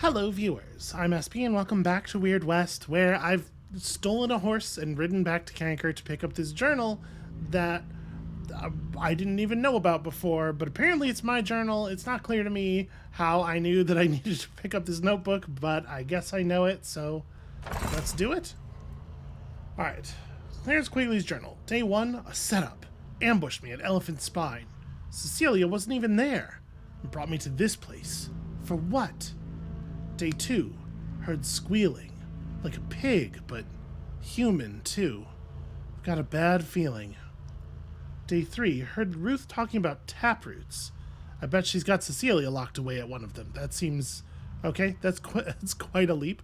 Hello, viewers. I'm SP, and welcome back to Weird West, where I've stolen a horse and ridden back to Kanker to pick up this journal that I didn't even know about before, but apparently it's my journal. It's not clear to me how I knew that I needed to pick up this notebook, but I guess I know it, so let's do it. Alright, there's Quigley's journal. Day 1, a setup. Ambushed me at Elephant Spine. Cecilia wasn't even there and brought me to this place. For what? Day 2, heard squealing, like a pig, but human too. I've got a bad feeling. Day 3, heard Ruth talking about taproots. I bet she's got Cecilia locked away at one of them. That seems okay. That's quite a leap.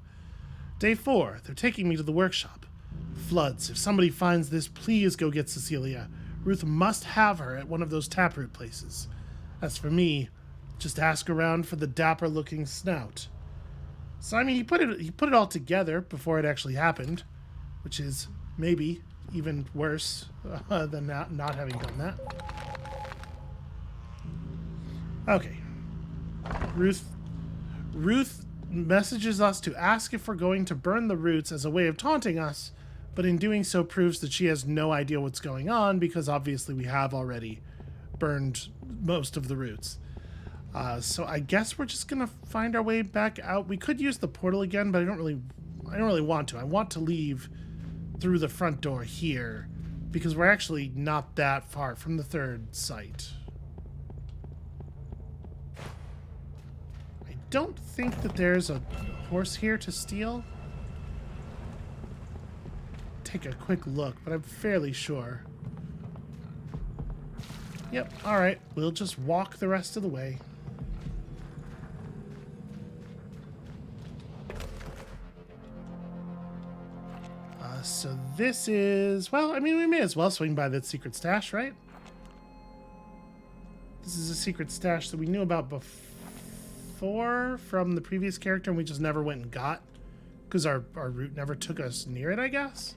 Day 4, they're taking me to the workshop. Floods, if somebody finds this, please go get Cecilia. Ruth must have her at one of those taproot places. As for me, just ask around for the dapper-looking snout. So I mean, he put it all together before it actually happened, which is maybe even worse than not having done that. Okay. Ruth messages us to ask if we're going to burn the roots as a way of taunting us, but in doing so proves that she has no idea what's going on because obviously we have already burned most of the roots. So I guess we're just gonna find our way back out. We could use the portal again, but I don't really want to. I want to leave through the front door here because we're actually not that far from the third site. I don't think that there's a horse here to steal. Take a quick look, but I'm fairly sure. Yep, alright. We'll just walk the rest of the way. So this is, well, I mean, we may as well swing by that secret stash, right? This is a secret stash that we knew about before from the previous character and we just never went and got because our route never took us near it, I guess.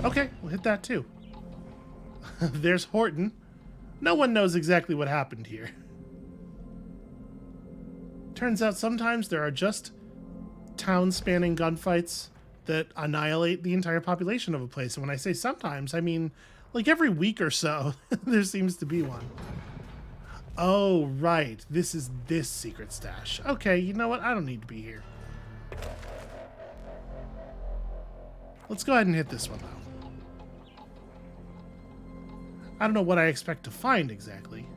Okay, we'll hit that too. There's Horton. No one knows exactly what happened here. Turns out sometimes there are just town-spanning gunfights that annihilate the entire population of a place. And when I say sometimes, I mean like every week or so there seems to be one. Oh, right. This is this secret stash. Okay, you know what? I don't need to be here. Let's go ahead and hit this one, though. I don't know what I expect to find exactly.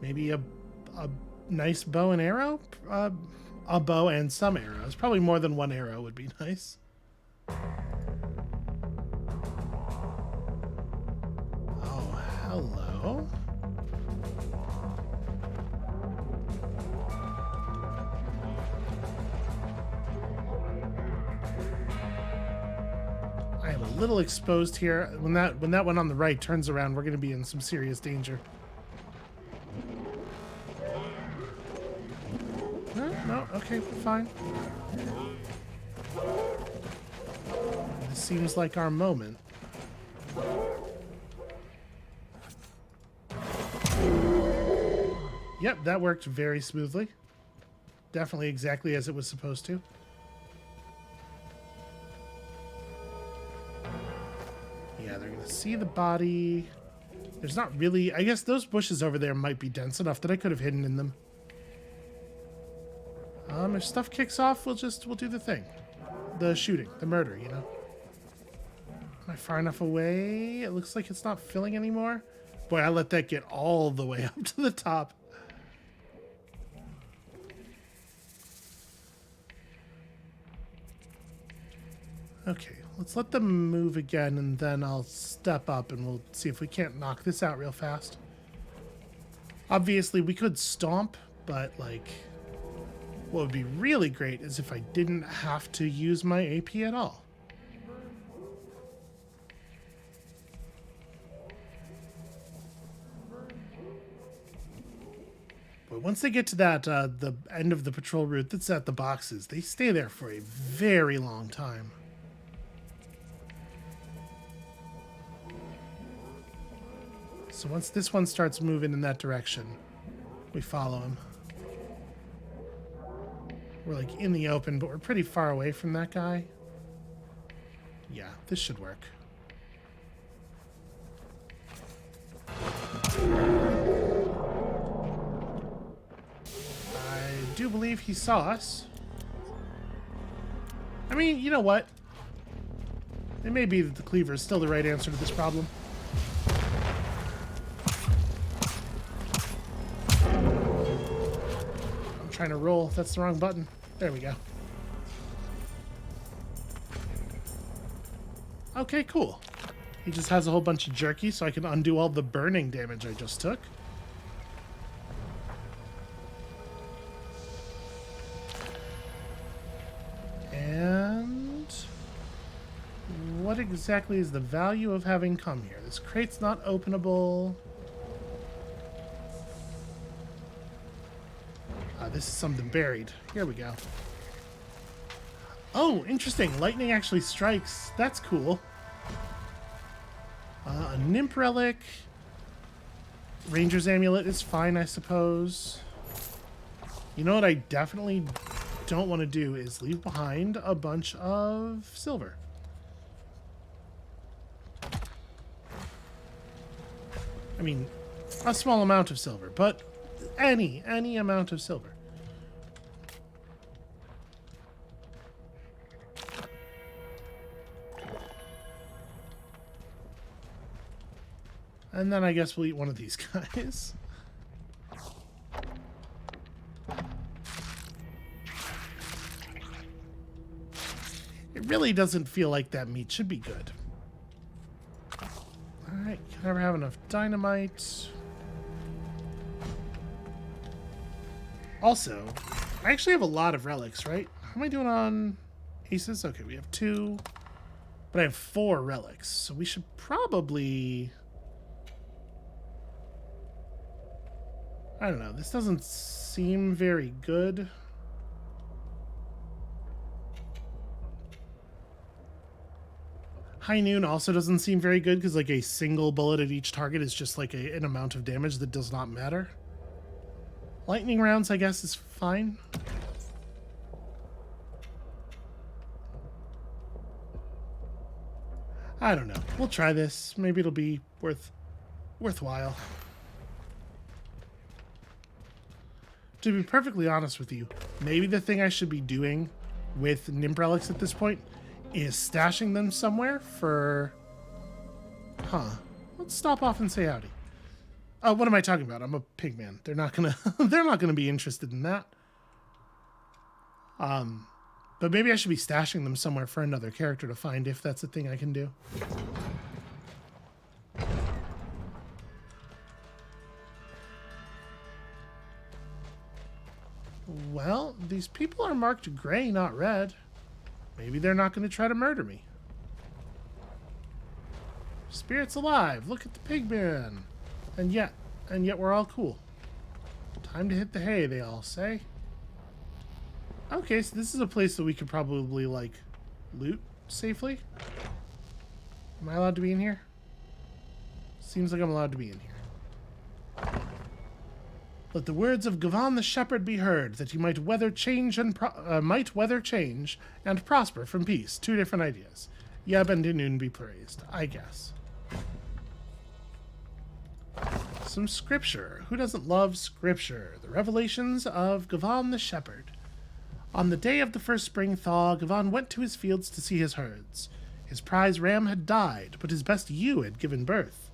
Maybe a nice bow and arrow? A bow and some arrows. Probably more than one arrow would be nice. Oh, hello. I am a little exposed here. When that one on the right turns around, we're going to be in some serious danger. No, okay, we're fine. This seems like our moment. Yep, that worked very smoothly. Definitely exactly as it was supposed to. Yeah, they're gonna see the body. There's not really... I guess those bushes over there might be dense enough that I could have hidden in them. If stuff kicks off, we'll do the thing. The shooting, the murder, you know? Am I far enough away? It looks like it's not filling anymore. Boy, I let that get all the way up to the top. Okay, let's let them move again, and then I'll step up and we'll see if we can't knock this out real fast. Obviously, we could stomp, but, like... what would be really great is if I didn't have to use my AP at all. But once they get to that, the end of the patrol route that's at the boxes, they stay there for a very long time. So once this one starts moving in that direction, we follow him. We're like in the open, but we're pretty far away from that guy. Yeah, this should work. I do believe he saw us. I mean, you know what? It may be that the cleaver is still the right answer to this problem. I'm trying to roll. That's the wrong button. There we go. Okay, cool. He just has a whole bunch of jerky, so I can undo all the burning damage I just took. And what exactly is the value of having come here? This crate's not openable. This is something buried. Here we go. Oh, interesting. Lightning actually strikes. That's cool. A nymph relic. Ranger's amulet is fine, I suppose. You know what I definitely don't want to do is leave behind a bunch of silver. I mean, a small amount of silver, but any amount of silver. And then I guess we'll eat one of these guys. It really doesn't feel like that meat should be good. Alright, can never have enough dynamite. Also, I actually have a lot of relics, right? How am I doing on aces? Okay, we have 2. But I have 4 relics, so we should probably... I don't know, this doesn't seem very good. High Noon also doesn't seem very good because like a single bullet at each target is just like an amount of damage that does not matter. Lightning rounds, I guess, is fine. I don't know. We'll try this. Maybe it'll be worthwhile. To be perfectly honest with you, maybe the thing I should be doing with nymph relics at this point is stashing them somewhere for... Let's stop off and say howdy. What am I talking about? I'm a pig man. They're not gonna they're not gonna be interested in that. But maybe I should be stashing them somewhere for another character to find if that's a thing I can do. Well, these people are marked gray, not red. Maybe they're not going to try to murder me. Spirit's alive. Look at the pigman. And yet we're all cool. Time to hit the hay, they all say. Okay, so this is a place that we could probably, like, loot safely. Am I allowed to be in here? Seems like I'm allowed to be in here. Let the words of Gavan the Shepherd be heard, that he might weather change and prosper from peace. 2 different ideas. Yeb and Dinun be praised, I guess. Some scripture. Who doesn't love scripture? The revelations of Gavan the Shepherd. On the day of the first spring thaw, Gavan went to his fields to see his herds. His prize ram had died, but his best ewe had given birth.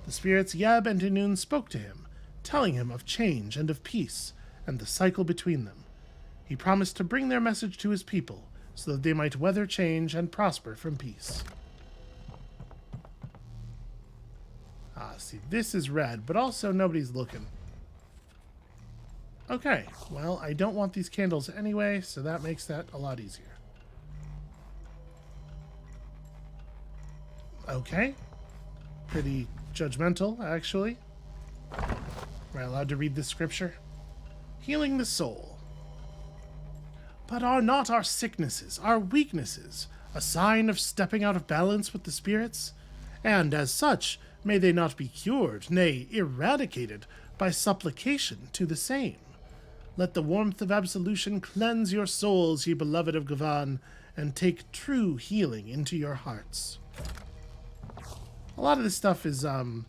The spirits Yeb and Dinun spoke to him, telling him of change and of peace, and the cycle between them. He promised to bring their message to his people, so that they might weather change and prosper from peace. See, this is red, but also nobody's looking. Okay, well, I don't want these candles anyway, so that makes that a lot easier. Okay. Pretty judgmental, actually. Am I allowed to read this scripture? Healing the soul. But are not our sicknesses, our weaknesses, a sign of stepping out of balance with the spirits? And as such, may they not be cured, nay, eradicated, by supplication to the same? Let the warmth of absolution cleanse your souls, ye beloved of Gavan, and take true healing into your hearts. A lot of this stuff is, to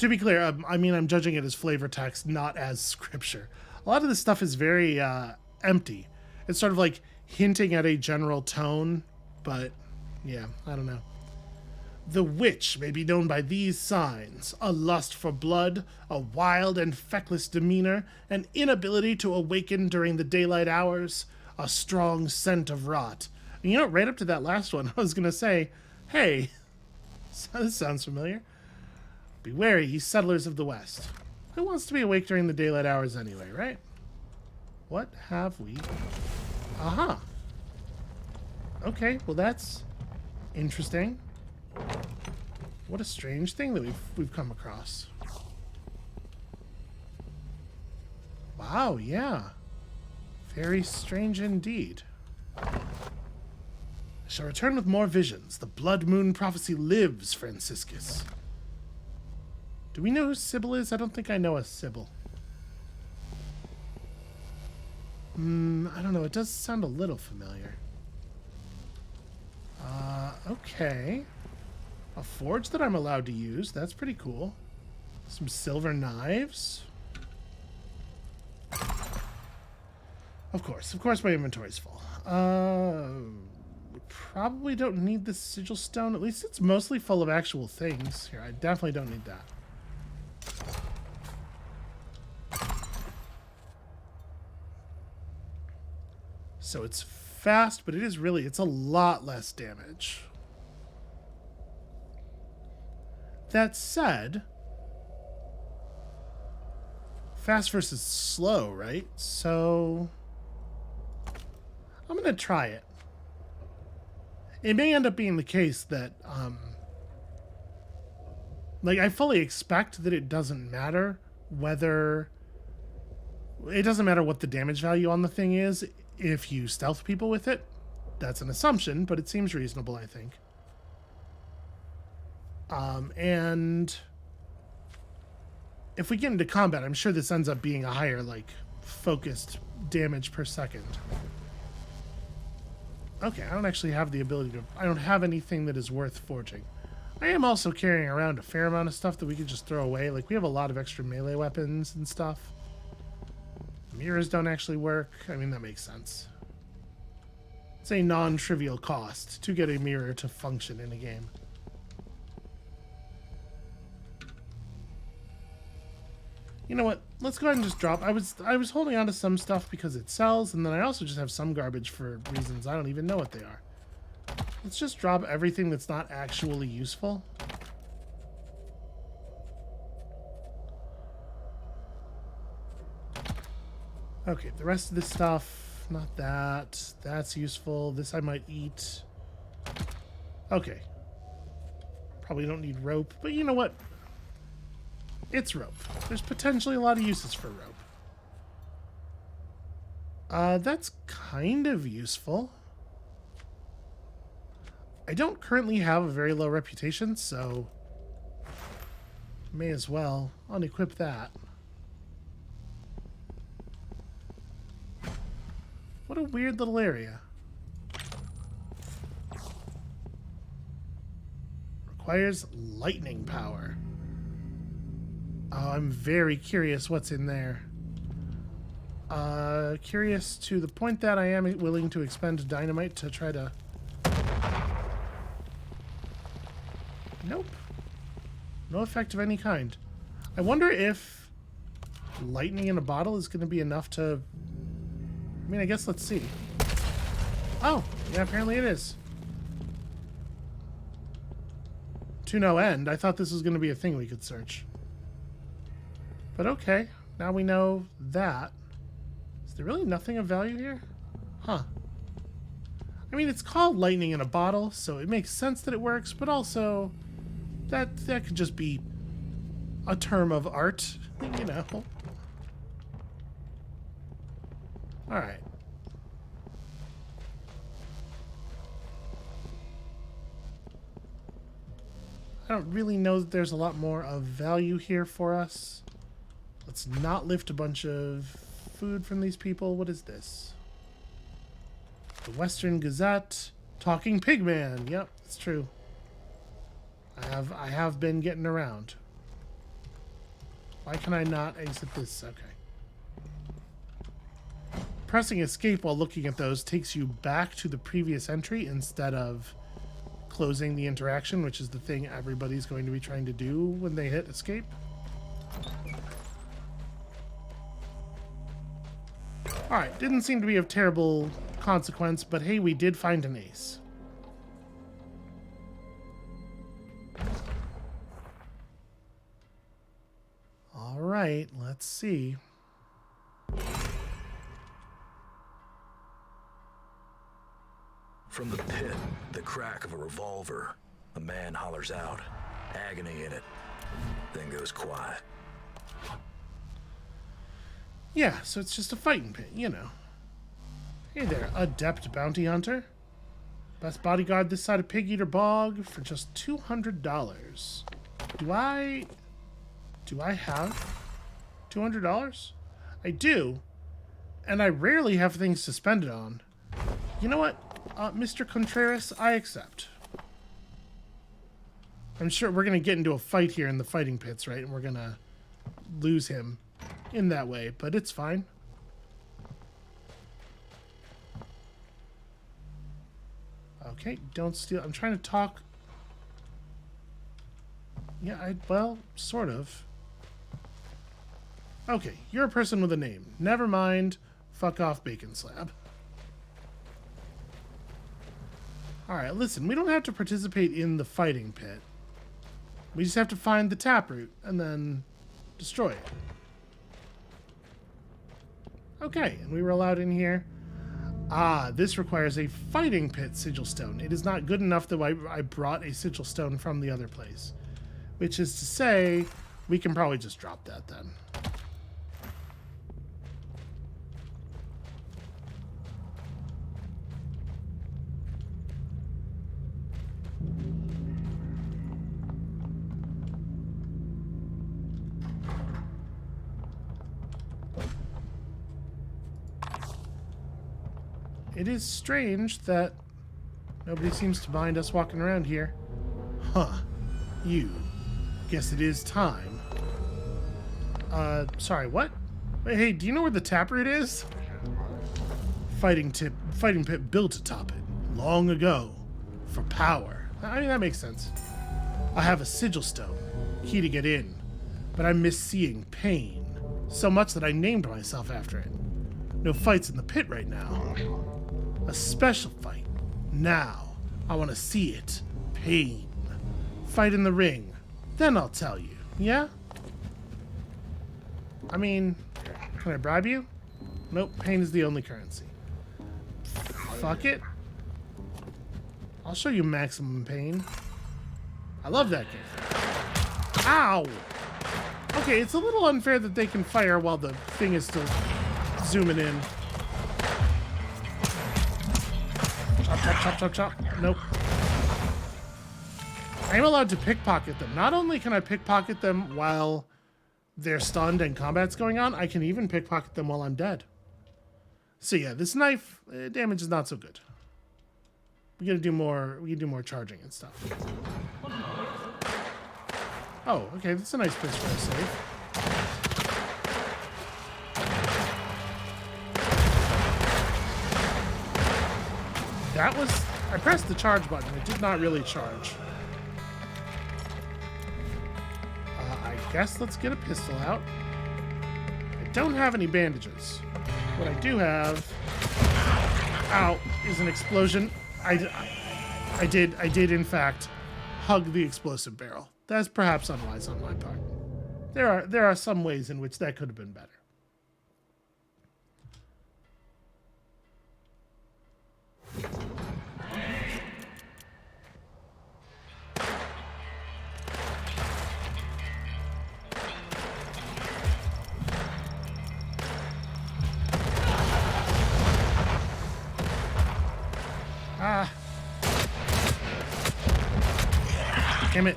be clear, I mean, I'm judging it as flavor text, not as scripture. A lot of this stuff is very empty. It's sort of like hinting at a general tone, but yeah, I don't know. The witch may be known by these signs: a lust for blood, a wild and feckless demeanor, an inability to awaken during the daylight hours, a strong scent of rot. And you know, right up to that last one, I was going to say, hey, this sounds familiar. Be wary, ye settlers of the West. Who wants to be awake during the daylight hours anyway, right? What have we? Aha. Okay, well that's interesting. What a strange thing that we've come across. Wow, yeah. Very strange indeed. I shall return with more visions. The Blood Moon prophecy lives, Franciscus. Do we know who Sybil is? I don't think I know a Sybil. I don't know. It does sound a little familiar. Okay. A forge that I'm allowed to use. That's pretty cool. Some silver knives. Of course my inventory's full. We probably don't need the sigil stone. At least it's mostly full of actual things. Here, I definitely don't need that. So it's fast, but it's a lot less damage. That said, fast versus slow, right? So I'm going to try it. It may end up being the case that, like, I fully expect that it doesn't matter whether... It doesn't matter what the damage value on the thing is if you stealth people with it. That's an assumption, but it seems reasonable, I think. And if we get into combat, I'm sure this ends up being a higher, like, focused damage per second. Okay, I don't actually have the ability to... I don't have anything that is worth forging. I am also carrying around a fair amount of stuff that we could just throw away. Like, we have a lot of extra melee weapons and stuff. Mirrors don't actually work. I mean, that makes sense. It's a non-trivial cost to get a mirror to function in a game. You know what? Let's go ahead and just drop. I was holding on to some stuff because it sells, and then I also just have some garbage for reasons I don't even know what they are. Let's just drop everything that's not actually useful. Okay, the rest of this stuff, not that. That's useful. This I might eat. Okay. Probably don't need rope, but you know what? It's rope. There's potentially a lot of uses for rope. That's kind of useful. I don't currently have a very low reputation, so may as well unequip that. What a weird little area. Requires lightning power. Oh, I'm very curious what's in there. Curious to the point that I am willing to expend dynamite to try to... Nope. No effect of any kind. I wonder if lightning in a bottle is going to be enough to... I mean, I guess let's see. Oh, yeah, apparently it is. To no end. I thought this was going to be a thing we could search. But okay, now we know that. Is there really nothing of value here? Huh. I mean, it's called lightning in a bottle, so it makes sense that it works, but also that could just be a term of art, you know. Alright. I don't really know that there's a lot more of value here for us. Let's not lift a bunch of food from these people. What is this? The Western Gazette. Talking Pigman. Yep, it's true. I have been getting around. Why can I not exit this? Okay. Pressing escape while looking at those takes you back to the previous entry instead of closing the interaction, which is the thing everybody's going to be trying to do when they hit escape. Alright, didn't seem to be of terrible consequence, but hey, we did find an ace. Alright, let's see. From the pit, the crack of a revolver, a man hollers out, agony in it, then goes quiet. Yeah, so it's just a fighting pit, you know. Hey there, adept bounty hunter. Best bodyguard this side of Pig Eater Bog for just $200. Do I have $200? I do, and I rarely have things to spend it on. You know what, Mr. Contreras, I accept. I'm sure we're going to get into a fight here in the fighting pits, right? And we're going to lose him in that way, but it's fine. Okay, don't steal. I'm trying to talk. Yeah, well, sort of. Okay, you're a person with a name. Never mind. Fuck off, Bacon Slab. Alright, listen, we don't have to participate in the fighting pit. We just have to find the taproot and then destroy it. Okay, and we were allowed in here. Ah, this requires a fighting pit sigil stone. It is not good enough that I brought a sigil stone from the other place. Which is to say, we can probably just drop that then. It is strange that nobody seems to mind us walking around here. Huh. You. Guess it is time. Sorry, what? Wait, hey, do you know where the taproot is? Fighting pit built atop it long ago for power. I mean, that makes sense. I have a sigil stone, key to get in, but I miss seeing pain so much that I named myself after it. No fights in the pit right now. A special fight. Now, I want to see it. Pain. Fight in the ring. Then I'll tell you. Yeah? I mean, can I bribe you? Nope, pain is the only currency. Fuck it. I'll show you maximum pain. I love that game. Ow! Okay, it's a little unfair that they can fire while the thing is still zooming in. Chop, chop, chop, chop, chop. Nope. I'm allowed to pickpocket them. Not only can I pickpocket them while they're stunned and combat's going on, I can even pickpocket them while I'm dead. So yeah, this knife damage is not so good. We gotta do more. We can do more charging and stuff. Oh, okay. That's a nice place for a save. That was... I pressed the charge button. It did not really charge. I guess let's get a pistol out. I don't have any bandages. What I do have... Ow, is an explosion. I did in fact hug the explosive barrel. That's perhaps unwise on my part. There are some ways in which that could have been better. Ah. Damn it.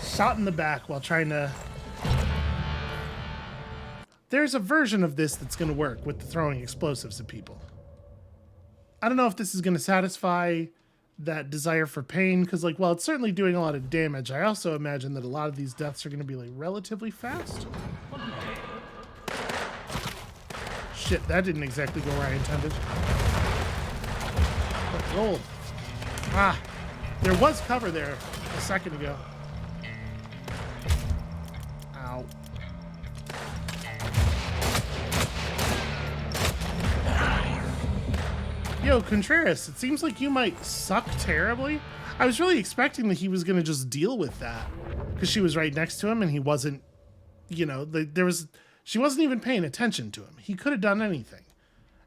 Shot in the back while trying to there's a version of this that's going to work with the throwing explosives at people. I don't know if this is going to satisfy that desire for pain, because, like, while it's certainly doing a lot of damage, I also imagine that a lot of these deaths are going to be, like, relatively fast. Shit, that didn't exactly go where I intended. But roll. Ah, there was cover there a second ago. Ow. Yo, Contreras, it seems like you might suck terribly. I was really expecting that he was going to just deal with that, because she was right next to him and he wasn't, you know, she wasn't even paying attention to him. He could have done anything.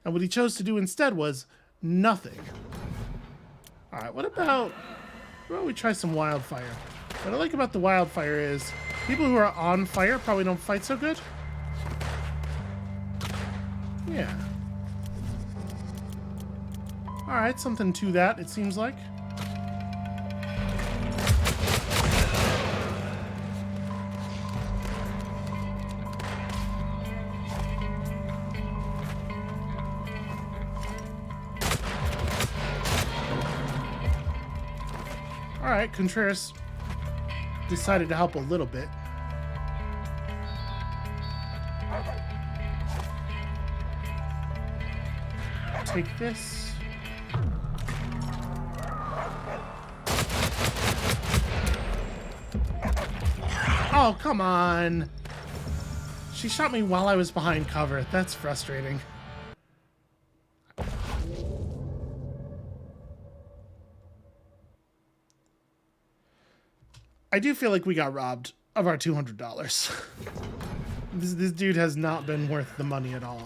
And what he chose to do instead was nothing. All right, what about we try some wildfire? What I like about the wildfire is people who are on fire probably don't fight so good. Yeah. All right, something to that, it seems like. All right, Contreras decided to help a little bit. Take this. Oh, come on. She shot me while I was behind cover. That's frustrating. I do feel like we got robbed of our $200. This dude has not been worth the money at all.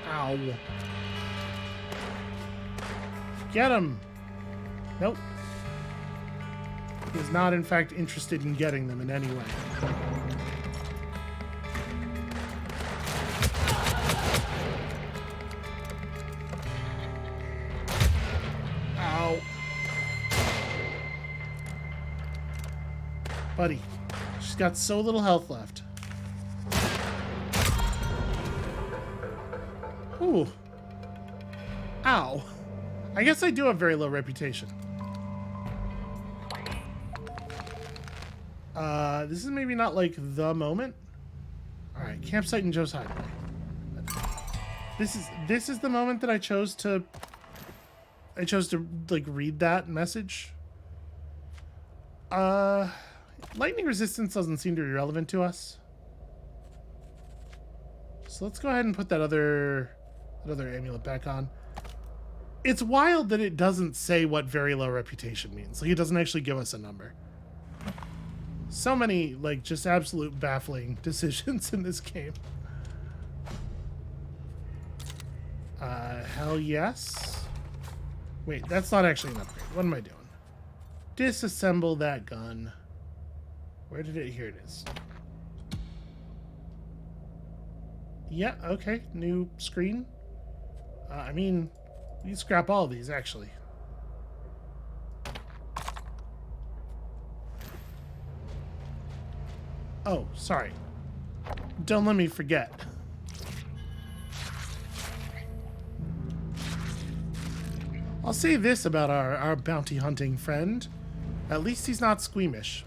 Ow. Get him! Nope. He is not, in fact, interested in getting them in any way. Ow. Buddy, she's got so little health left. Ooh. Ow. I guess I do have very low reputation. This is maybe not like the moment. All right, campsite in Joe's Hideaway. This is the moment that I chose to like read that message. Lightning resistance doesn't seem to be relevant to us. So let's go ahead and put that other amulet back on. It's wild that it doesn't say what very low reputation means. Like, it doesn't actually give us a number. So many, like, just absolute baffling decisions in this game. Hell yes. Wait, that's not actually an upgrade. What am I doing? Disassemble that gun. Where did it? Here it is. Yeah, okay. New screen. I mean, you scrap all of these, actually. Oh, sorry. Don't let me forget. I'll say this about our bounty hunting friend. At least he's not squeamish.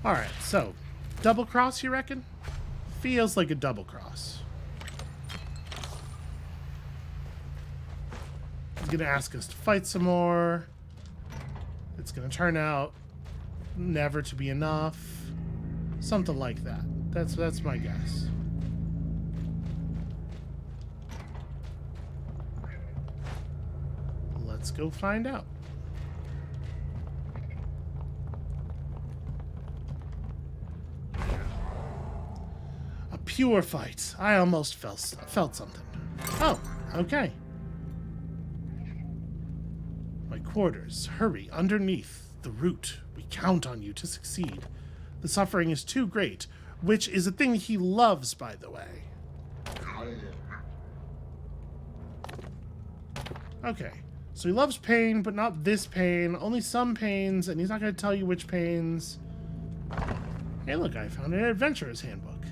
Alright, so, double cross, you reckon? Feels like a double cross. He's gonna ask us to fight some more. It's gonna turn out never to be enough. Something like that. That's my guess. Let's go find out. A pure fight. I almost felt something. Oh, okay. My quarters. Hurry, underneath the root. We count on you to succeed. The suffering is too great, which is a thing he loves, by the way. Okay, so he loves pain, but not this pain. Only some pains, and he's not going to tell you which pains. Hey, look, I found an adventurer's handbook.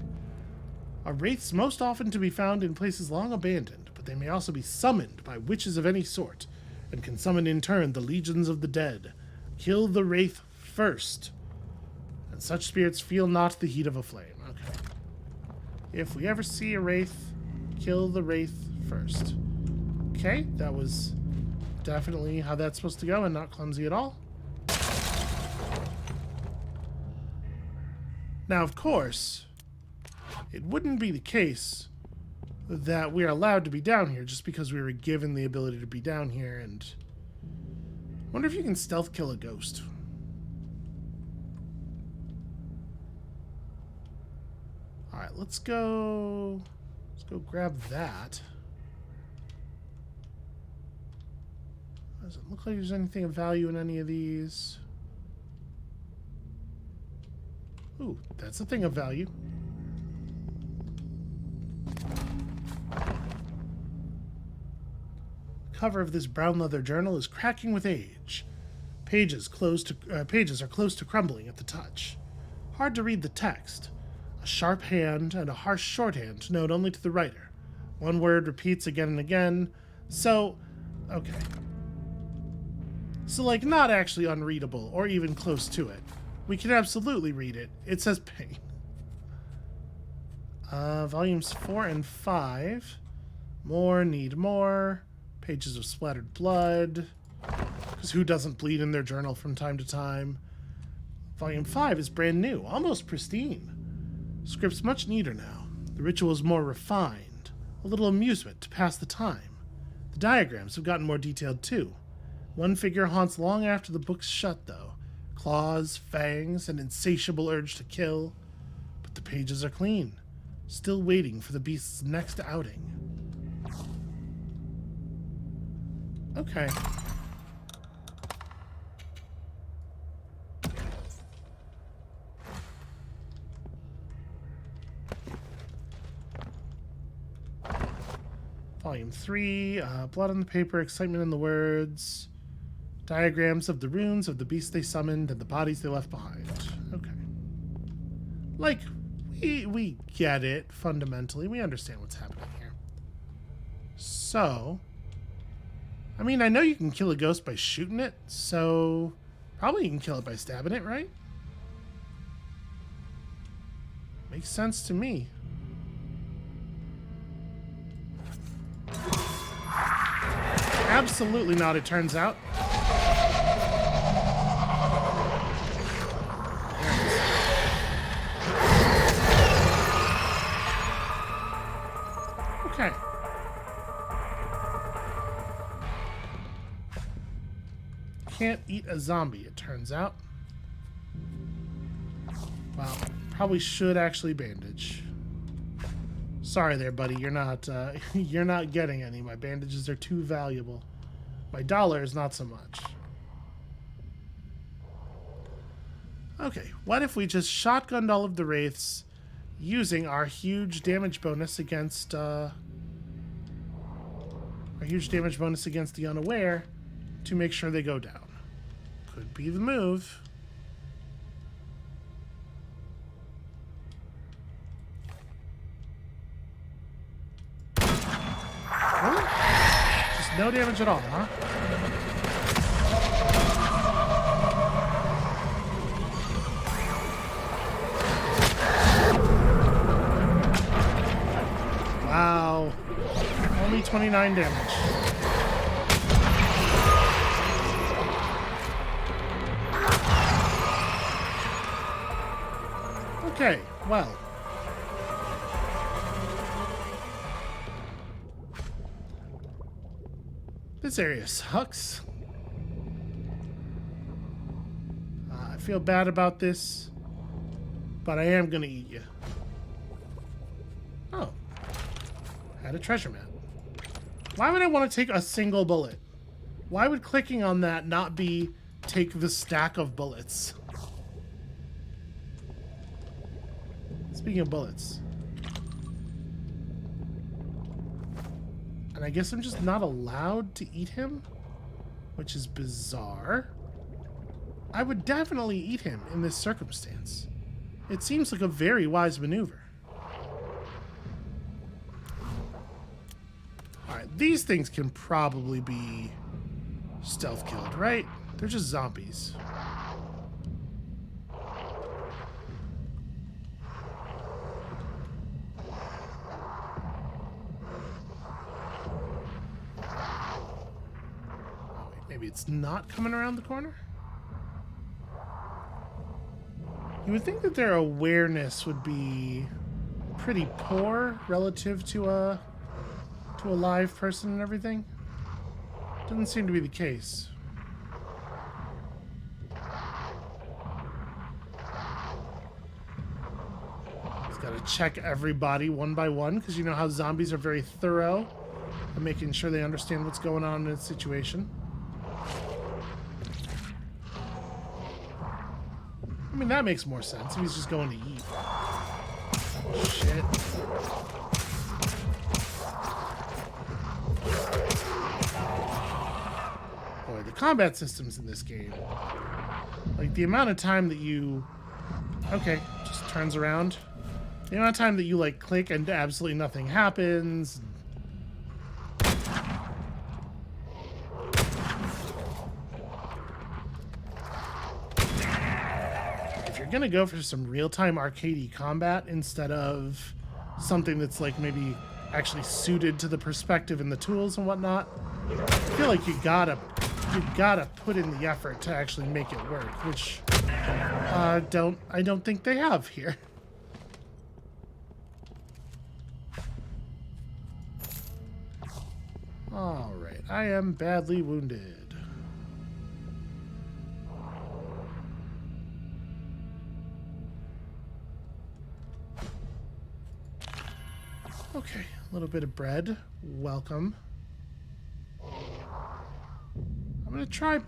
Are wraiths most often to be found in places long abandoned, but they may also be summoned by witches of any sort, and can summon in turn the legions of the dead. Kill the wraith first, and such spirits feel not the heat of a flame. Okay. If we ever see a wraith, kill the wraith first. Okay, that was definitely how that's supposed to go and not clumsy at all. Now, of course, it wouldn't be the case that we are allowed to be down here just because we were given the ability to be down here, and I wonder if you can stealth kill a ghost. Alright, let's go grab that. Doesn't look like there's anything of value in any of these. Ooh, that's a thing of value. The cover of this brown leather journal is cracking with age. Pages are close to crumbling at the touch. Hard to read the text. A sharp hand and a harsh shorthand known only to the writer. One word repeats again and again. So, okay. So, like, not actually unreadable or even close to it. We can absolutely read it. It says pain. Volumes 4 and 5. More, need more. Pages of splattered blood. Because who doesn't bleed in their journal from time to time? Volume 5 is brand new, almost pristine. Script's much neater now. The ritual is more refined. A little amusement to pass the time. The diagrams have gotten more detailed too. One figure haunts long after the book's shut, though. Claws, fangs, an insatiable urge to kill. But the pages are clean. Still waiting for the beast's next outing. Okay. Volume 3, blood on the paper, excitement in the words, diagrams of the runes of the beasts they summoned and the bodies they left behind. Okay. Like, we get it, fundamentally. We understand what's happening here. So, I mean, I know you can kill a ghost by shooting it, so probably you can kill it by stabbing it, right? Makes sense to me. Absolutely not, it turns out. Okay. Can't eat a zombie, it turns out. Wow, probably should actually bandage. Sorry there, buddy. You're not you're not getting any. My bandages are too valuable. My dollar is not so much. Okay, what if we just shotgunned all of the wraiths using our huge damage bonus against the unaware to make sure they go down? Could be the move. No damage at all, huh? Wow. Only 29 damage. Okay, well. This area sucks. I feel bad about this, but I am gonna eat you. Oh. Had a treasure map. Why would I want to take a single bullet? Why would clicking on that not be take the stack of bullets? Speaking of bullets. And I guess I'm just not allowed to eat him? Which is bizarre. I would definitely eat him in this circumstance. It seems like a very wise maneuver. Alright, these things can probably be stealth killed, right? They're just zombies. Maybe it's not coming around the corner? You would think that their awareness would be pretty poor relative to a live person and everything. Doesn't seem to be the case. He's got to check everybody one by one because you know how zombies are very thorough at making sure they understand what's going on in a situation. I mean, that makes more sense if he's just going to eat. Shit. Boy, the combat systems in this game. Like, the amount of time that you... Okay, just turns around. The amount of time that you, like, click and absolutely nothing happens. Gonna go for some real-time arcadey combat instead of something that's like maybe actually suited to the perspective and the tools and whatnot. I feel like you gotta put in the effort to actually make it work, which I don't think they have here. All right, I am badly wounded. Okay, a little bit of bread. Welcome. I'm gonna try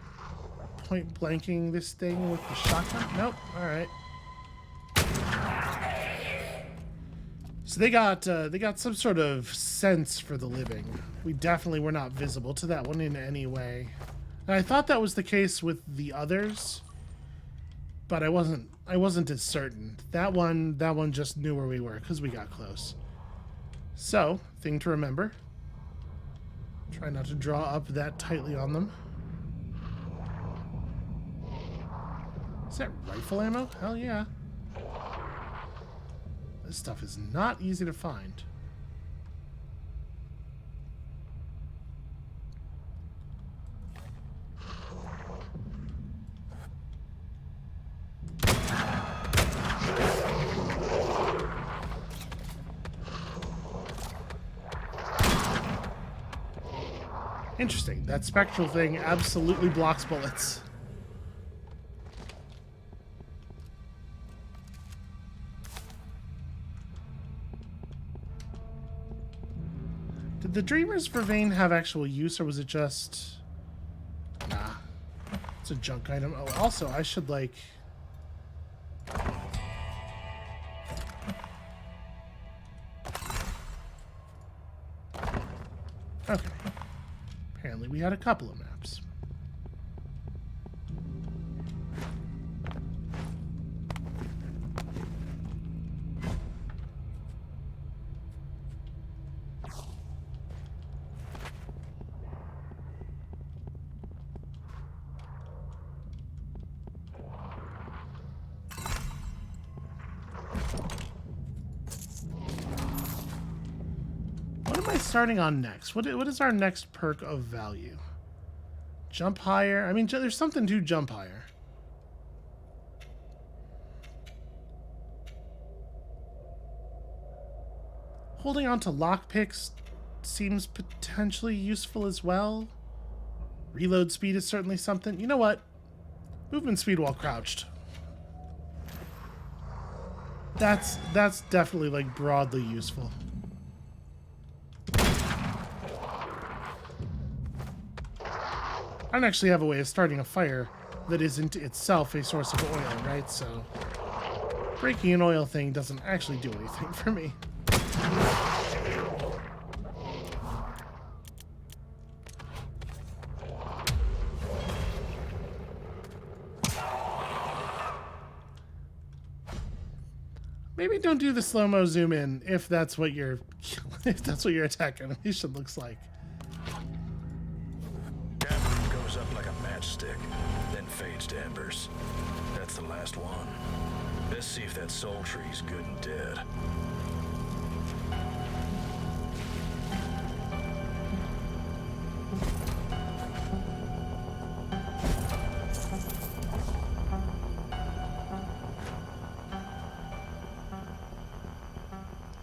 point blanking this thing with the shotgun. Nope. All right. So they got some sort of sense for the living. We definitely were not visible to that one in any way. And I thought that was the case with the others, but I wasn't as certain. That one just knew where we were because we got close. So, thing to remember. Try not to draw up that tightly on them. Is that rifle ammo? Hell yeah. This stuff is not easy to find. Interesting. That spectral thing absolutely blocks bullets. Did the Dreamer's Vervain have actual use, or was it just... Nah. It's a junk item. Oh, also, I should, like... Okay. Apparently we had a couple of maps. What am I starting on next? What is our next perk of value? Jump higher? I mean, there's something to jump higher. Holding on to lockpicks seems potentially useful as well. Reload speed is certainly something. You know what? Movement speed while crouched. That's definitely like broadly useful. I don't actually have a way of starting a fire that isn't itself a source of oil, right? So breaking an oil thing doesn't actually do anything for me. Maybe don't do the slow-mo zoom in if that's what your attack animation looks like. That goes up like a matchstick, then fades to embers. That's the last one. Let's see if that soul tree's good and dead.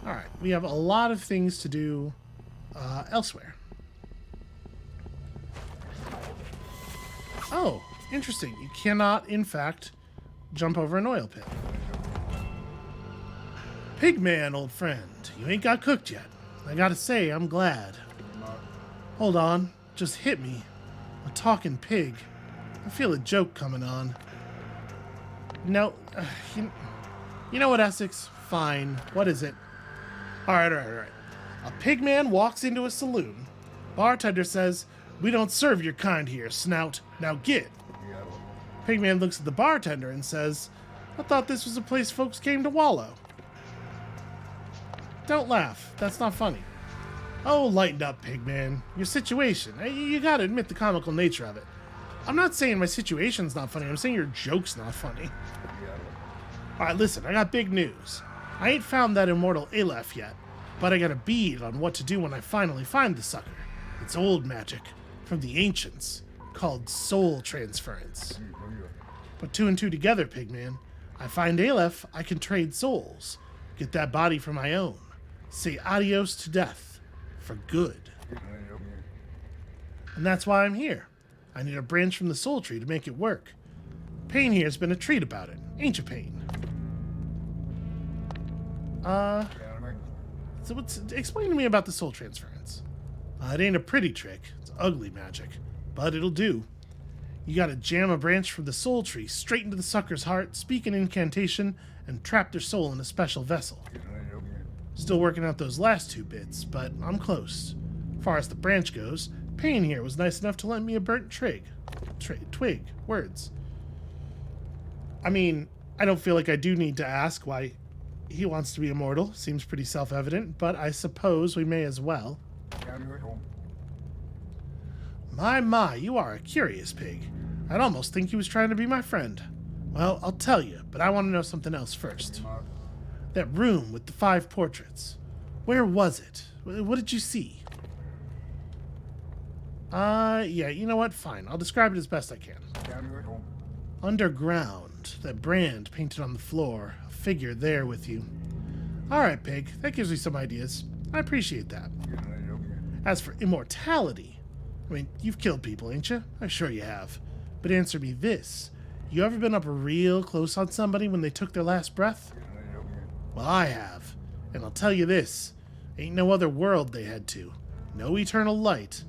Alright, we have a lot of things to do elsewhere. Oh, interesting. You cannot, in fact, jump over an oil pit. Pigman, old friend, you ain't got cooked yet. I gotta say, I'm glad. Hold on, just hit me. A talking pig. I feel a joke coming on. No, you know what, Essex? Fine. What is it? Alright. A pigman walks into a saloon. Bartender says, "We don't serve your kind here, snout. Now get." Pigman looks at the bartender and says, "I thought this was a place folks came to wallow." Don't laugh. That's not funny. Oh, lighten up, Pigman. Your situation. You gotta admit the comical nature of it. I'm not saying my situation's not funny. I'm saying your joke's not funny. Alright, listen. I got big news. I ain't found that immortal Aleph yet, but I got a bead on what to do when I finally find the sucker. It's old magic, from the ancients, called soul transference. Put two and two together, Pigman. I find Aleph, I can trade souls. Get that body for my own. Say adios to death, for good. And that's why I'm here. I need a branch from the soul tree to make it work. Payne here's been a treat about it, ain't you, Payne? So explain to me about the soul transference. It ain't a pretty trick. It's ugly magic. But it'll do. You gotta jam a branch from the soul tree straight into the sucker's heart, speak an incantation, and trap their soul in a special vessel. Still working out those last two bits, but I'm close. As far as the branch goes, Payne here was nice enough to lend me a burnt twig. Words. I mean, I don't feel like I do need to ask why he wants to be immortal. Seems pretty self-evident, but I suppose we may as well. My, you are a curious pig. I'd almost think he was trying to be my friend. Well, I'll tell you, but I want to know something else first. That room with the 5 portraits. Where was it? What did you see? Yeah, you know what? Fine. I'll describe it as best I can. Underground. That brand painted on the floor. A figure there with you. Alright, pig. That gives me some ideas. I appreciate that. As for immortality, I mean, you've killed people, ain't you? I'm sure you have. But answer me this. You ever been up real close on somebody when they took their last breath? Well, I have. And I'll tell you this. Ain't no other world they head to. No eternal light.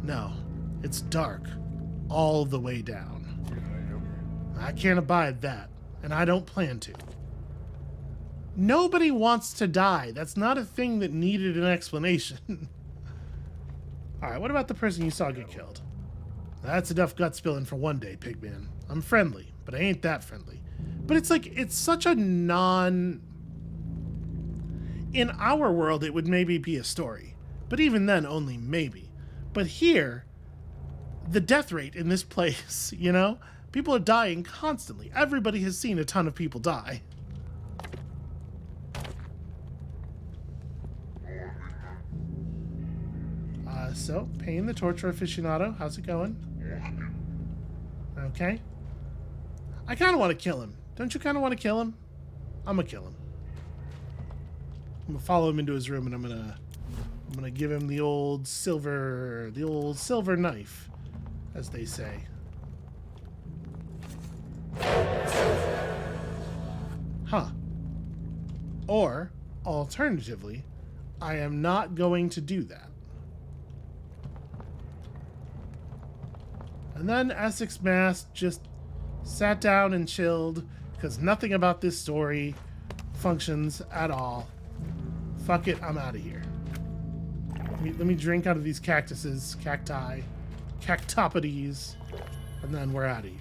No. It's dark. All the way down. I can't abide that. And I don't plan to. Nobody wants to die. That's not a thing that needed an explanation. Alright, what about the person you saw get killed? That's enough gut spilling for one day, Pigman. I'm friendly, but I ain't that friendly. But it's like, it's such a non... In our world, it would maybe be a story. But even then, only maybe. But here, the death rate in this place, you know? People are dying constantly. Everybody has seen a ton of people die. So, Payne the Torture Aficionado, how's it going? Okay. I kind of want to kill him. Don't you kind of want to kill him? I'm gonna kill him. I'm gonna follow him into his room, and I'm gonna give him the old silver knife. as they say. Huh. Or, alternatively, I am not going to do that. And then Essex Mass just sat down and chilled because nothing about this story functions at all. Fuck it, I'm out of here. Let me drink out of these cactuses, cacti, cactopodes, and then we're out of here.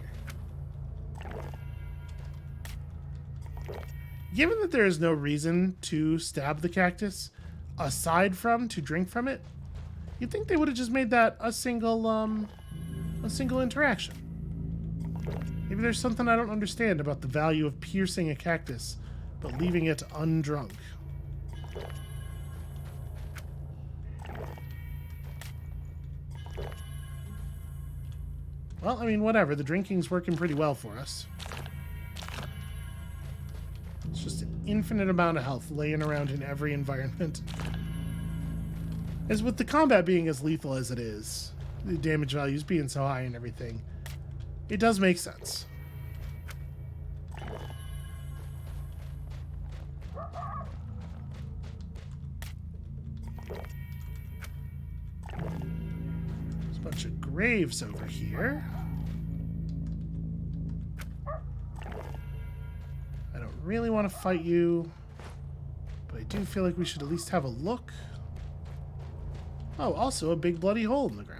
Given that there is no reason to stab the cactus, aside from to drink from it, you'd think they would have just made that a single interaction. Maybe there's something I don't understand about the value of piercing a cactus, but leaving it undrunk. Well, I mean, whatever. The drinking's working pretty well for us. It's just an infinite amount of health laying around in every environment. As with the combat being as lethal as it is, the damage values being so high and everything, it does make sense. There's a bunch of graves over here. I don't really want to fight you, but I do feel like we should at least have a look. Oh, also a big bloody hole in the ground.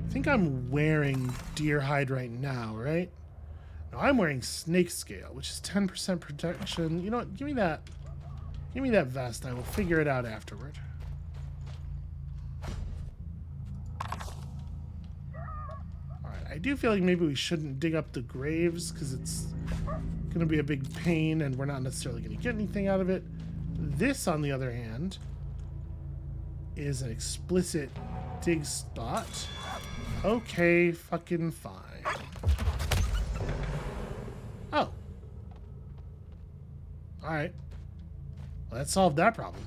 I think I'm wearing deer hide right now, right? No, I'm wearing snake scale, which is 10% protection. You know what? Give me that. Give me that vest. I will figure it out afterward. Alright, I do feel like maybe we shouldn't dig up the graves because it's going to be a big pain and we're not necessarily going to get anything out of it. This, on the other hand, is an explicit dig spot. Okay, fucking fine. Oh. Alright. Well, that solved that problem.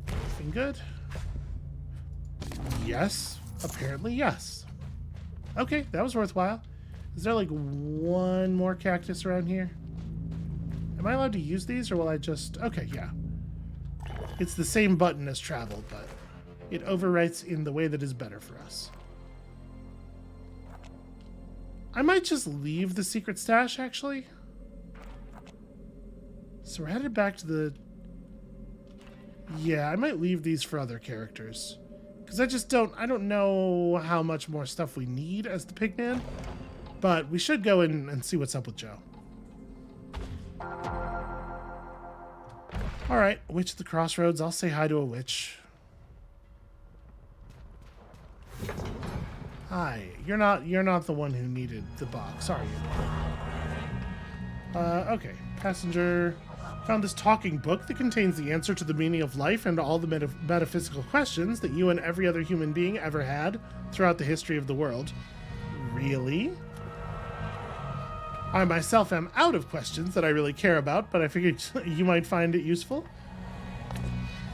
Anything good? Yes. Apparently, yes. Okay, that was worthwhile. Is there like one more cactus around here? Am I allowed to use these or will I just... Okay, yeah. It's the same button as travel, but it overwrites in the way that is better for us. I might just leave the secret stash, actually. So we're headed back to the... Yeah, I might leave these for other characters. Because I don't know how much more stuff we need as the pigman. But we should go in and see what's up with Joe. Alright, Witch at the Crossroads. I'll say hi to a witch. Hi. You're not the one who needed the box, are you? Okay. Passenger found this talking book that contains the answer to the meaning of life and all the metaphysical questions that you and every other human being ever had throughout the history of the world. Really? I myself am out of questions that I really care about, but I figured you might find it useful.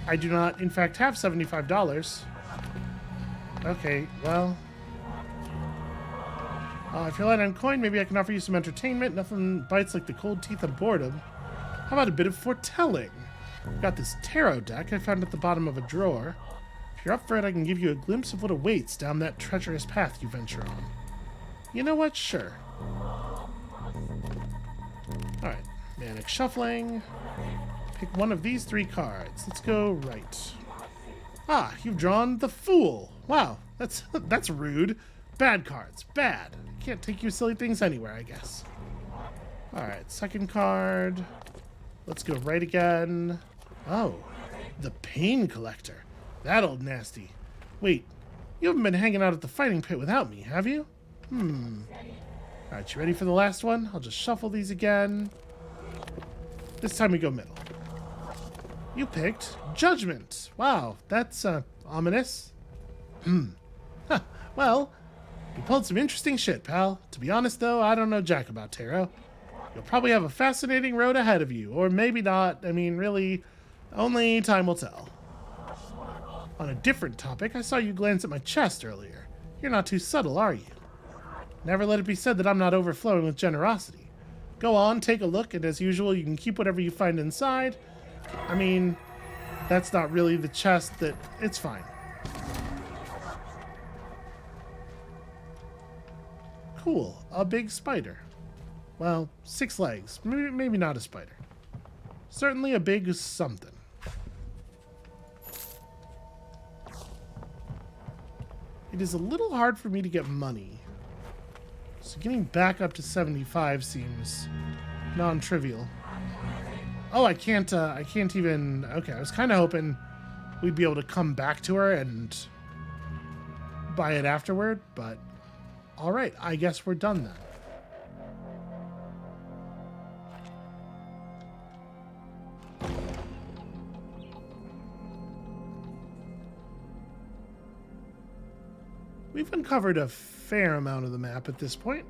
I do not, in fact, have $75. Okay, well... if you're light on coin, maybe I can offer you some entertainment. Nothing bites like the cold teeth of boredom. How about a bit of foretelling? Got this tarot deck I found at the bottom of a drawer. If you're up for it, I can give you a glimpse of what awaits down that treacherous path you venture on. You know what? Sure. Alright, manic shuffling. Pick one of these 3 cards. Let's go right. Ah, you've drawn the Fool. Wow, that's rude. Bad cards, bad. Can't take your silly things anywhere, I guess. Alright, second card. Let's go right again. Oh, the Pain Collector. That old nasty. Wait, you haven't been hanging out at the fighting pit without me, have you? Alright, you ready for the last one? I'll just shuffle these again. This time we go middle. You picked Judgment. Wow, that's ominous. Huh, well, you pulled some interesting shit, pal. To be honest, though, I don't know jack about tarot. You'll probably have a fascinating road ahead of you, or maybe not. I mean, really, only time will tell. On a different topic, I saw you glance at my chest earlier. You're not too subtle, are you? Never let it be said that I'm not overflowing with generosity. Go on, take a look, and as usual, you can keep whatever you find inside. I mean, that's not really the chest that... It's fine. Cool. A big spider. Well, 6 legs. Maybe not a spider. Certainly a big something. It is a little hard for me to get money. So getting back up to 75 seems non-trivial. Oh, I can't even... Okay, I was kind of hoping we'd be able to come back to her and buy it afterward, but... Alright, I guess we're done then. We've uncovered a fair amount of the map at this point.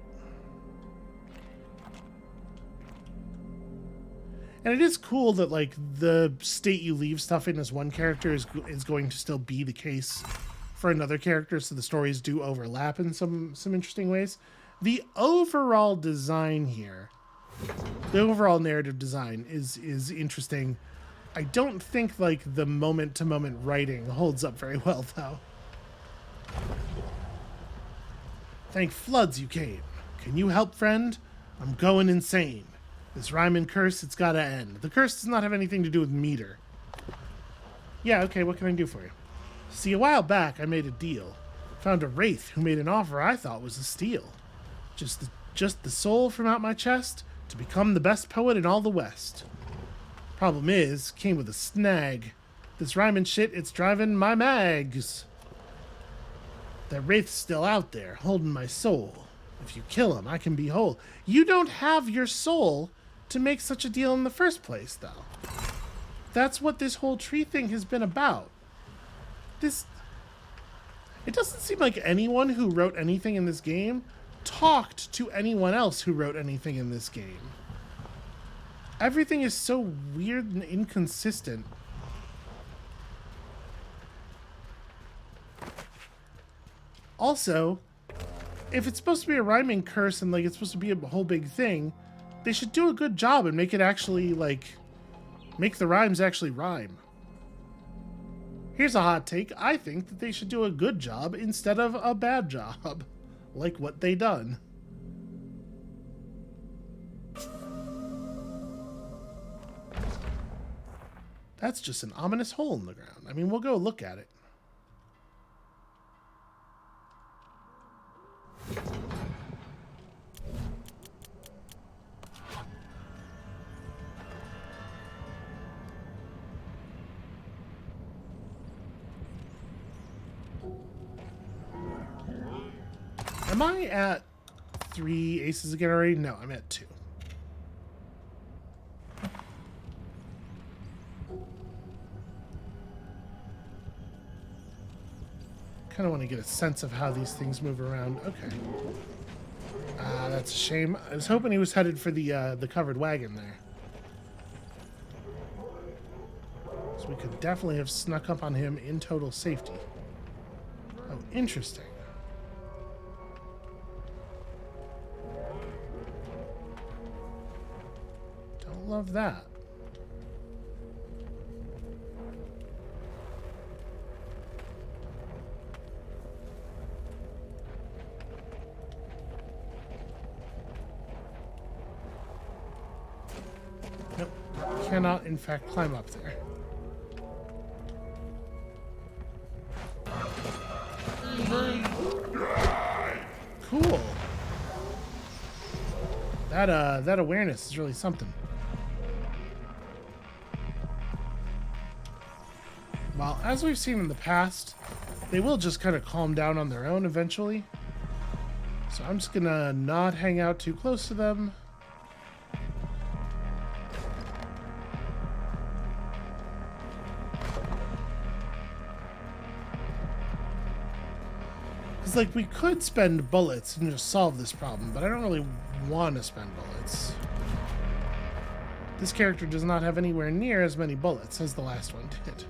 And it is cool that, like, the state you leave stuff in as one character is going to still be the case for another character, so the stories do overlap in some interesting ways. The overall design here, the overall narrative design is interesting. I don't think, like, the moment-to-moment writing holds up very well, though. Thank floods you came. Can you help, friend? I'm going insane. This rhyme and curse, it's gotta end. The curse does not have anything to do with meter. Yeah, okay, what can I do for you? See, a while back, I made a deal. Found a wraith who made an offer I thought was a steal. Just the soul from out my chest to become the best poet in all the West. Problem is, came with a snag. This rhyming shit, it's driving my mags. That wraith's still out there, holding my soul. If you kill him, I can be whole. You don't have your soul to make such a deal in the first place, though. That's what this whole tree thing has been about. It doesn't seem like anyone who wrote anything in this game talked to anyone else who wrote anything in this game. Everything is so weird and inconsistent. Also, if it's supposed to be a rhyming curse and, like, it's supposed to be a whole big thing, they should do a good job and make it actually, like, make the rhymes actually rhyme. Here's a hot take. I think that they should do a good job instead of a bad job, like what they done. That's just an ominous hole in the ground. I mean, we'll go look at it. Am I at 3 aces again already? No, I'm at 2. Kind of want to get a sense of how these things move around. Okay. That's a shame. I was hoping he was headed for the covered wagon there. So we could definitely have snuck up on him in total safety. Oh, interesting. Don't love that. Nope. Cannot, in fact, climb up there. Cool. That awareness is really something. Well, as we've seen in the past, they will just kind of calm down on their own eventually. So I'm just gonna not hang out too close to them. It's like we could spend bullets and just solve this problem, but I don't really want to spend bullets. This character does not have anywhere near as many bullets as the last one did.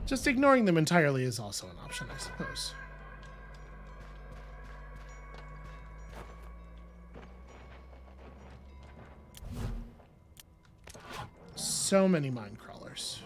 Just ignoring them entirely is also an option, I suppose. So many mine crawlers.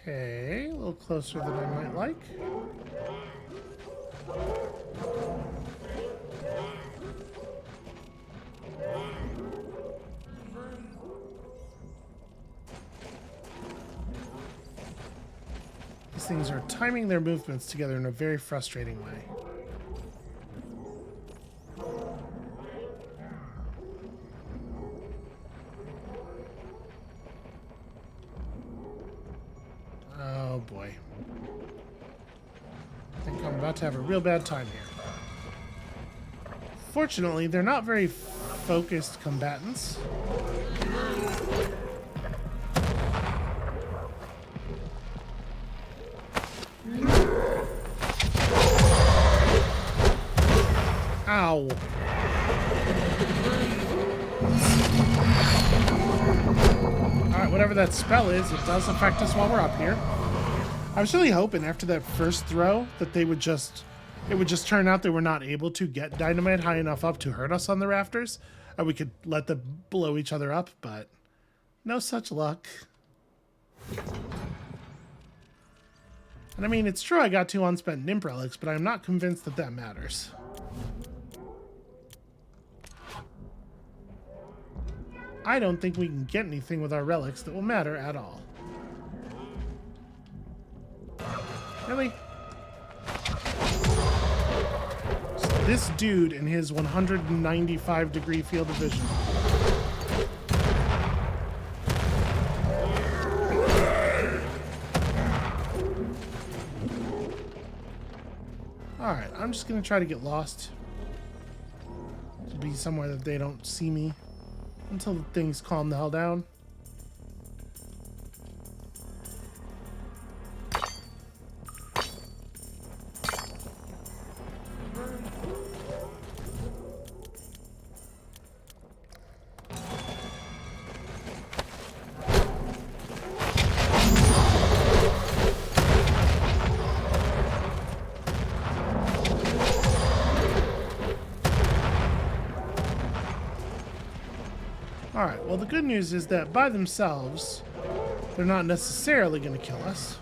Okay, a little closer than I might like. These things are timing their movements together in a very frustrating way. Oh boy. I think I'm about to have a real bad time here. Fortunately, they're not very focused combatants. Ow. Alright, whatever that spell is, it does affect us while we're up here. I was really hoping after that first throw that it would just turn out they were not able to get dynamite high enough up to hurt us on the rafters, and we could let them blow each other up, but no such luck. And I mean, it's true I got 2 unspent nymph relics, but I'm not convinced that that matters. I don't think we can get anything with our relics that will matter at all. Really? This dude and his 195-degree field of vision. Alright, I'm just gonna try to get lost. To be somewhere that they don't see me. Until things calm the hell down. Alright, well the good news is that by themselves, they're not necessarily going to kill us.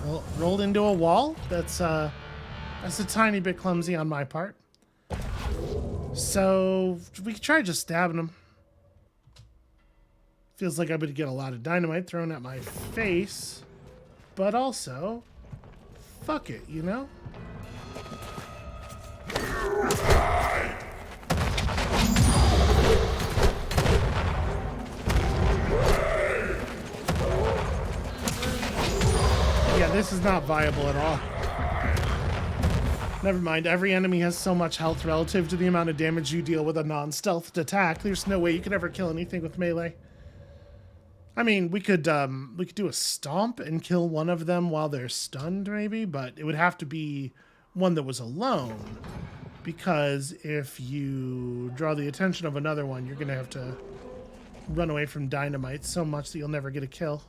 Well, rolled into a wall. That's a tiny bit clumsy on my part. So we could try just stabbing them. Feels like I would get a lot of dynamite thrown at my face, but also, fuck it, you know? Yeah, this is not viable at all. Never mind, every enemy has so much health relative to the amount of damage you deal with a non-stealthed attack. There's no way you could ever kill anything with melee. I mean, we could do a stomp and kill one of them while they're stunned, maybe, but it would have to be one that was alone, because if you draw the attention of another one, you're gonna have to run away from dynamite so much that you'll never get a kill.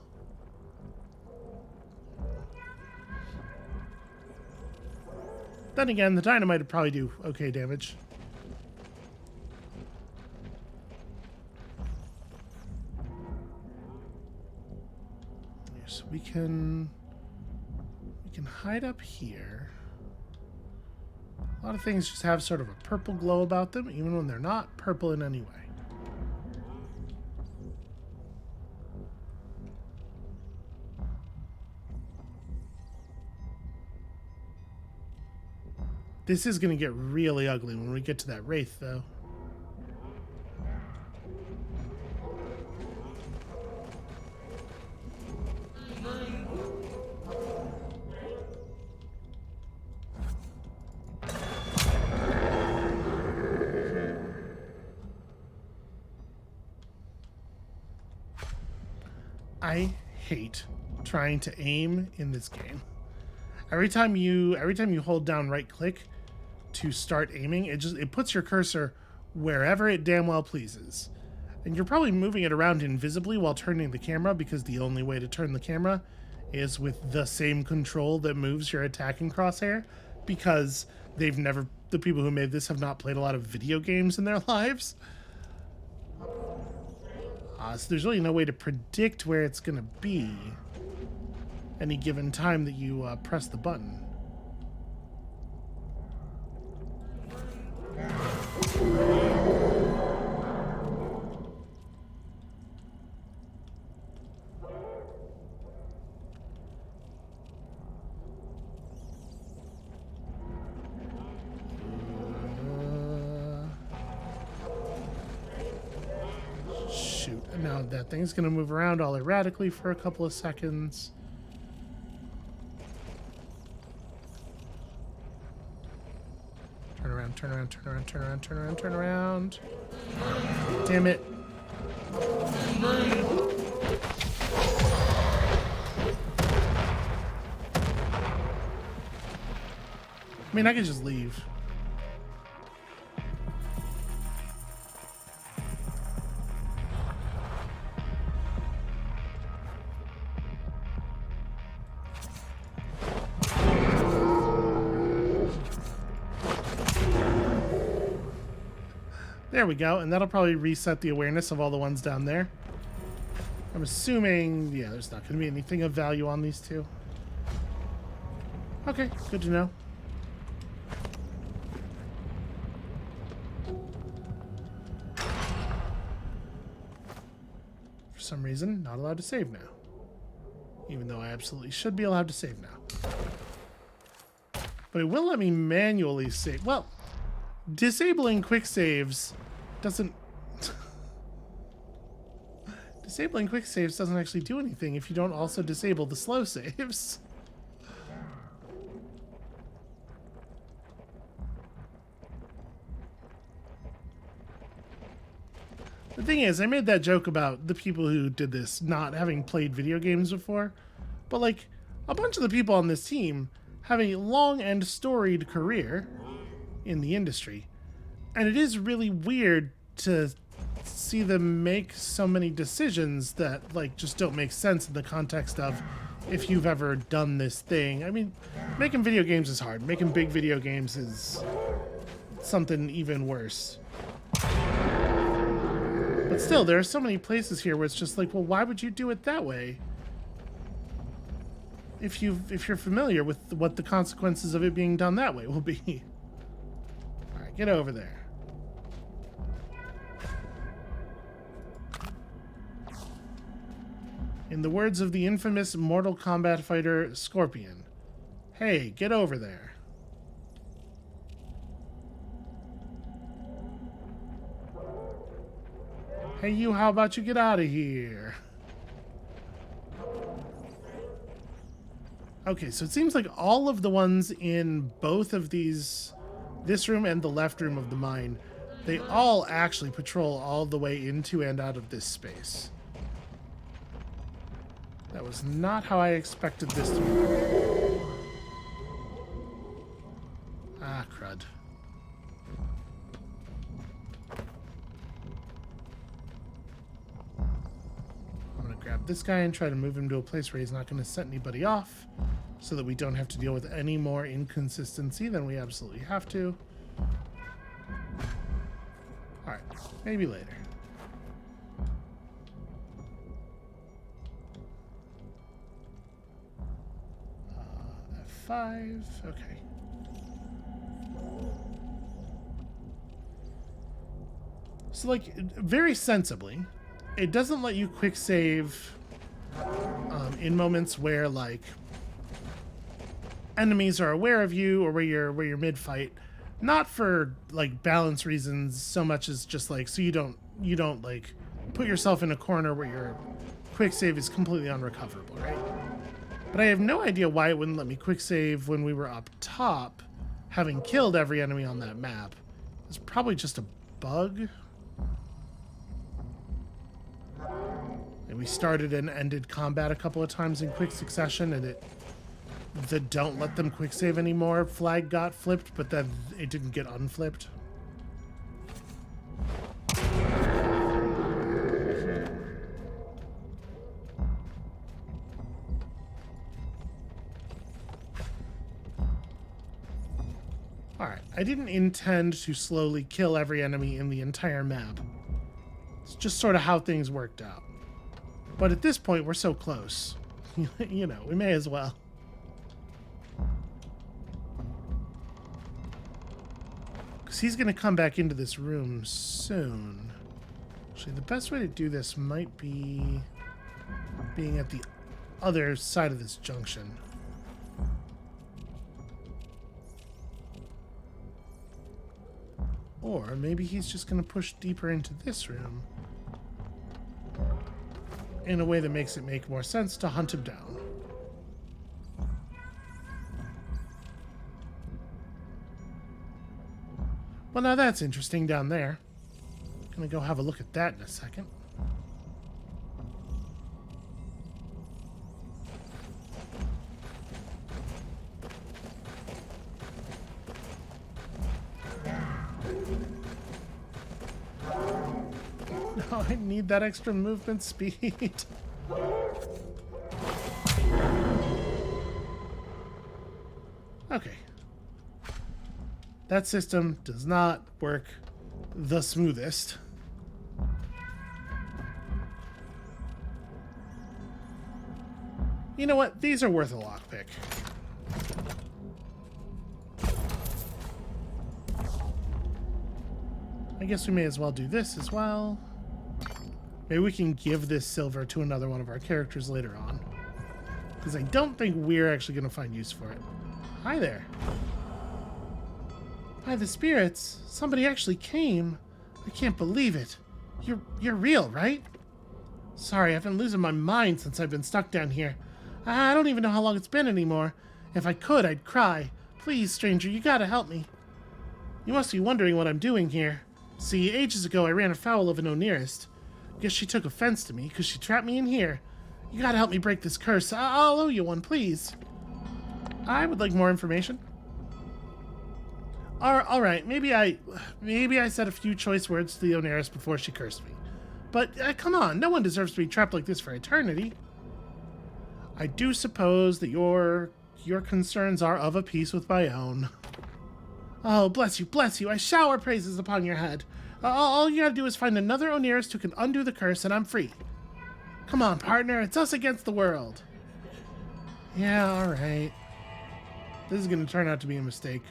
Then again, the dynamite would probably do okay damage. So we can hide up here. A lot of things just have sort of a purple glow about them, even when they're not purple in any way. This is going to get really ugly when we get to that wraith, though. I hate trying to aim in this game. Every time you hold down right click to start aiming, it puts your cursor wherever it damn well pleases. And you're probably moving it around invisibly while turning the camera, because the only way to turn the camera is with the same control that moves your attacking crosshair, because the people who made this have not played a lot of video games in their lives. So there's really no way to predict where it's going to be any given time that you press the button. Now that thing's going to move around all erratically for a couple of seconds. Turn around, turn around, turn around, turn around, turn around, turn around. Damn it. I mean, I could just leave. There we go, and that'll probably reset the awareness of all the ones down there. I'm assuming, yeah, there's not going to be anything of value on these two. Okay, good to know. For some reason, not allowed to save now. Even though I absolutely should be allowed to save now. But it will let me manually save. Well, disabling quick saves doesn't... Disabling quick saves doesn't actually do anything if you don't also disable the slow saves. The thing is, I made that joke about the people who did this not having played video games before, but like, a bunch of the people on this team have a long and storied career in the industry. And it is really weird to see them make so many decisions that, like, just don't make sense in the context of if you've ever done this thing. I mean, making video games is hard. Making big video games is something even worse. But still, there are so many places here where it's just like, well, why would you do it that way? If you're familiar with what the consequences of it being done that way will be. All right, get over there. In the words of the infamous Mortal Kombat fighter Scorpion, hey, get over there. Hey, you, how about you get out of here? Okay, so it seems like all of the ones in both of these, this room and the left room of the mine, they all actually patrol all the way into and out of this space. That was not how I expected this to be. Ah, crud. I'm going to grab this guy and try to move him to a place where he's not going to set anybody off, so that we don't have to deal with any more inconsistency than we absolutely have to. Alright, maybe later. F5, okay. So, like, very sensibly, it doesn't let you quick save in moments where, like, enemies are aware of you or where you're mid-fight, not for like balance reasons so much as just like so you don't like put yourself in a corner where your quick save is completely unrecoverable, right? But I have no idea why it wouldn't let me quick save when we were up top, having killed every enemy on that map. It's probably just a bug. And we started and ended combat a couple of times in quick succession, and the don't let them quick save anymore flag got flipped, but then it didn't get unflipped. Alright, I didn't intend to slowly kill every enemy in the entire map. It's just sort of how things worked out. But at this point, we're so close. You know, we may as well. Because he's going to come back into this room soon. Actually, the best way to do this might be being at the other side of this junction. Or maybe he's just going to push deeper into this room in a way that makes it make more sense to hunt him down. Well, now that's interesting down there. Gonna go have a look at that in a second. No, I need that extra movement speed. Okay. That system does not work the smoothest. You know what? These are worth a lockpick. I guess we may as well do this as well. Maybe we can give this silver to another one of our characters later on. Because I don't think we're actually going to find use for it. Hi there. By the spirits, somebody actually came. I can't believe it. You're real, right? Sorry, I've been losing my mind since I've been stuck down here. I don't even know how long it's been anymore. If I could, I'd cry. Please, stranger, you gotta help me. You must be wondering what I'm doing here. See, ages ago I ran afoul of an Oneirist. Guess she took offense to me because she trapped me in here. You gotta help me break this curse. I'll owe you one, please. I would like more information. All right, maybe I said a few choice words to the Oneirist before she cursed me. But come on, no one deserves to be trapped like this for eternity. I do suppose that your concerns are of a piece with my own. Oh, bless you, I shower praises upon your head. All you gotta do is find another Oneirist who can undo the curse and I'm free. Come on, partner, it's us against the world. Yeah, alright. This is gonna turn out to be a mistake.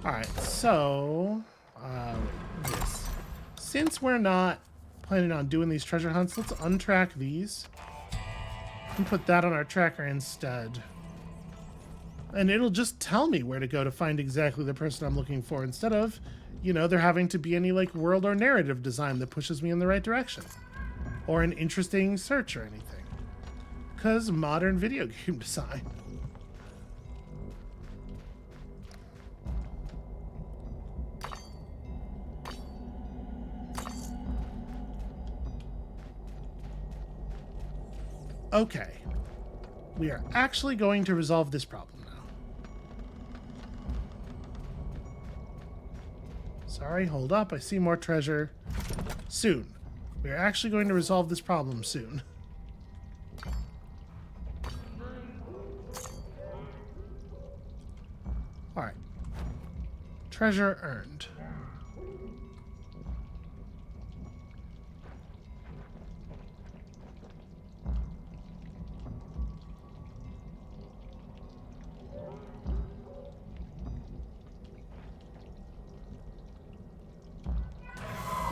Alright, so this. Since we're not planning on doing these treasure hunts, let's untrack these and put that on our tracker instead. And it'll just tell me where to go to find exactly the person I'm looking for instead of, you know, there having to be any like world or narrative design that pushes me in the right direction. Or an interesting search or anything. 'Cause modern video game design. Okay, we are actually going to resolve this problem now. Sorry, hold up, I see more treasure. Soon. We are actually going to resolve this problem soon. Alright. Treasure earned.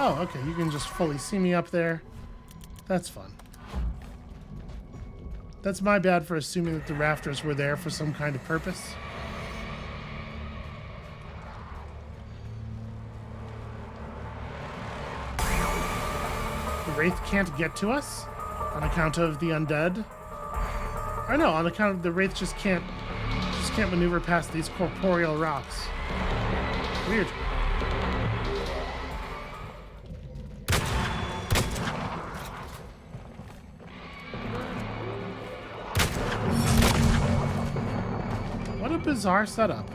Oh, okay. You can just fully see me up there. That's fun. That's my bad for assuming that the rafters were there for some kind of purpose. The Wraith can't get to us on account of the undead. Or no, on account of the Wraith just can't maneuver past these corporeal rocks. Weird. What a bizarre setup.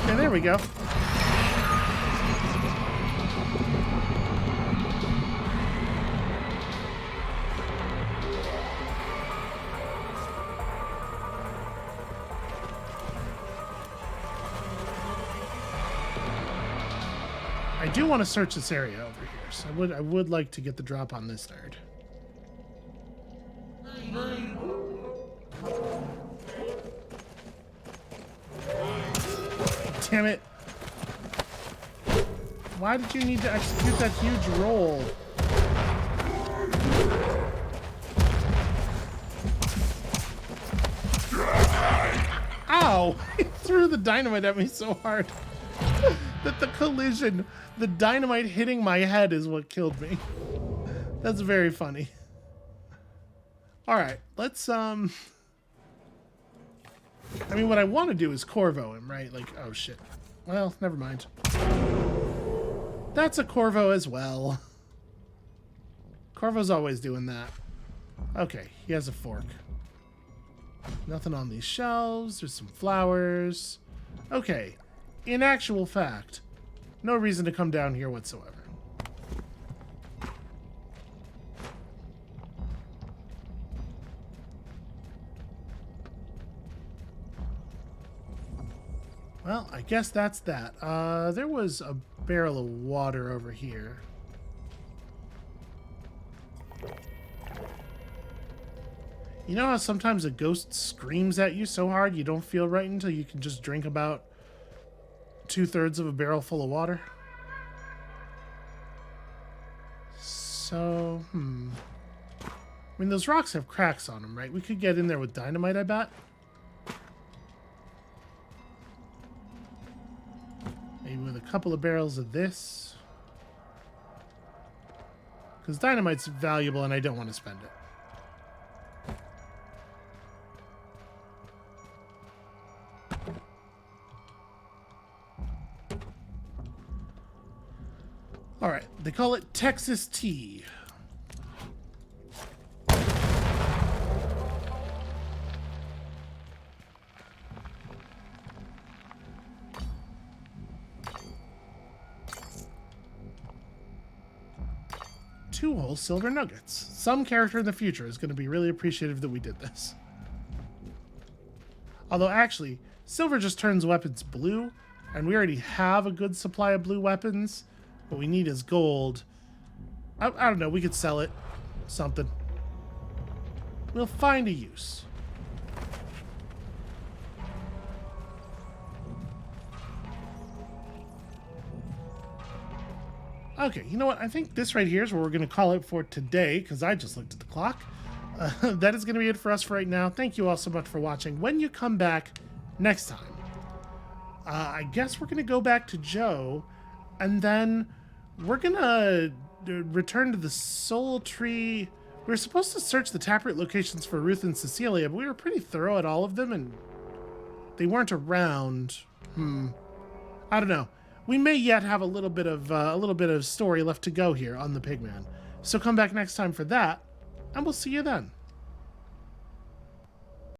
Okay, there we go. I do want to search this area over here, so I would like to get the drop on this nerd. Damn it. Why did you need to execute that huge roll? Ow! He threw the dynamite at me so hard that the collision, the dynamite hitting my head is what killed me. That's very funny. Alright, let's, I mean, what I want to do is Corvo him, right? Like, oh shit. Well, never mind. That's a Corvo as well. Corvo's always doing that. Okay, he has a fork. Nothing on these shelves. There's some flowers. Okay, in actual fact, no reason to come down here whatsoever. Well, I guess that's that. There was a barrel of water over here. You know how sometimes a ghost screams at you so hard you don't feel right until you can just drink about 2/3 of a barrel full of water? So, I mean, those rocks have cracks on them, right? We could get in there with dynamite, I bet. Maybe with a couple of barrels of this. Because dynamite's valuable and I don't want to spend it. Alright, they call it Texas tea. Two whole silver nuggets. Some character in the future is going to be really appreciative that we did this. Although actually, silver just turns weapons blue, and we already have a good supply of blue weapons. What we need is gold. I don't know, we could sell it. Something. We'll find a use. Okay, you know what? I think this right here is where we're going to call it for today, because I just looked at the clock. That is going to be it for us for right now. Thank you all so much for watching. When you come back next time, I guess we're going to go back to Joe, and then we're going to return to the Soul Tree. We were supposed to search the taproot locations for Ruth and Cecilia, but we were pretty thorough at all of them, and they weren't around. I don't know. We may yet have a little bit of story left to go here on the Pigman. So come back next time for that, and we'll see you then.